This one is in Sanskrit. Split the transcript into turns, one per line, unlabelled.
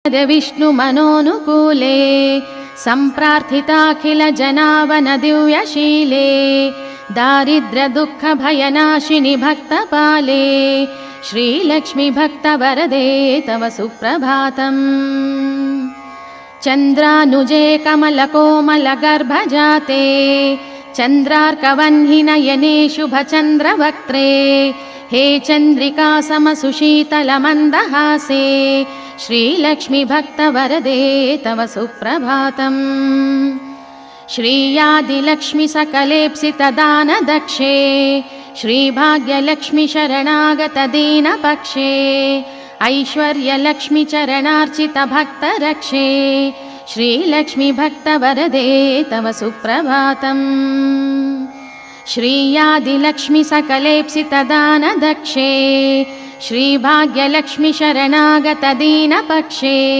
विष्णुमनोनुकूले सम्प्रार्थिताखिल जनावन दिव्यशीले दारिद्र्य दुःख भयनाशिनि भक्तपाले श्रीलक्ष्मी भक्तवरदे तव सुप्रभातम्। चन्द्रानुजे कमलकोमलगर्भजाते चन्द्रार्कवह्निनयने शुभचन्द्रवक्त्रे हे चन्द्रिका समसुशीतलमन्दहासे श्रीलक्ष्मी भक्तवरदे तव सुप्रभातम्। श्रीयादिलक्ष्मी सकलेप्सितदानदक्षे श्रीभाग्यलक्ष्मी शरणागतदीनपक्षे ऐश्वर्यलक्ष्मी चरणार्चित भक्तरक्षे श्रीलक्ष्मी भक्तवरदे तव सुप्रभातम्। श्रीयादिलक्ष्मी सकलेप्सितदानदक्षे श्रीभाग्यलक्ष्मी शरणागतदीनपक्षे